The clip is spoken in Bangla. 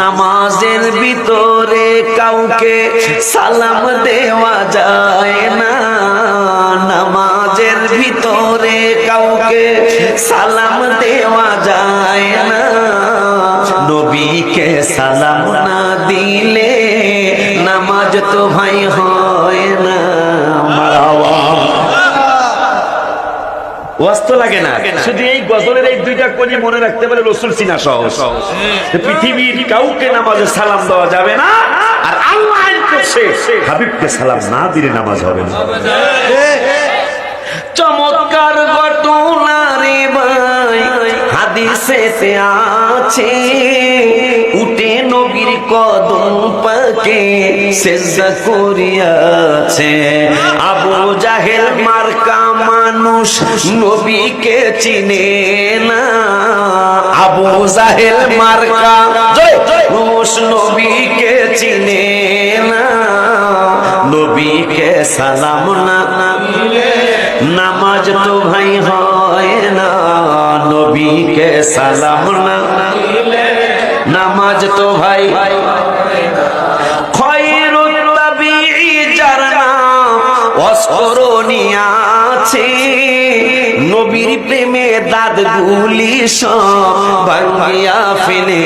নামাজের ভিতরে কাউকে সালাম দেওয়া যায় না, নামাজের ভিতরে কাউকে সালাম দেওয়া যায় না। নবীকে সালাম না দিলে নামাজ তো ভাই হয় না। ওয়াস্ত লাগে না, শুধু এই গজলের এই দুইটা কলি মনে রাখতে পারে রাসূল চিনা সহজ। পৃথিবীর কাউকে নামাজে সালাম দেওয়া যাবে না, আর আল্লাহ আইন করছে হাবিবকে সালাম না দিলে নামাজ হবে না। চমৎকার ঘটনা রে ভাই হাদিসেতে আছে, উঠে নবীর কদম পাকে সিজদা করিয়াছে। আবু জাহেল মার্কা মানুষ নবীকে চিনে না, আবু জাহেল মার্কা মানুষ নবীকে চিনে না। নবীকে সালাম না দিলে নামাজ তো ভাই হয় না, নবীকে সালাম না দিলে নামাজ তো ভাই। খয়রুত তাবিঈ যার নাম অস্মরণীয় আছে, নবীর প্রেমে দাঁতগুলি সব ভাঙিয়া ফেলে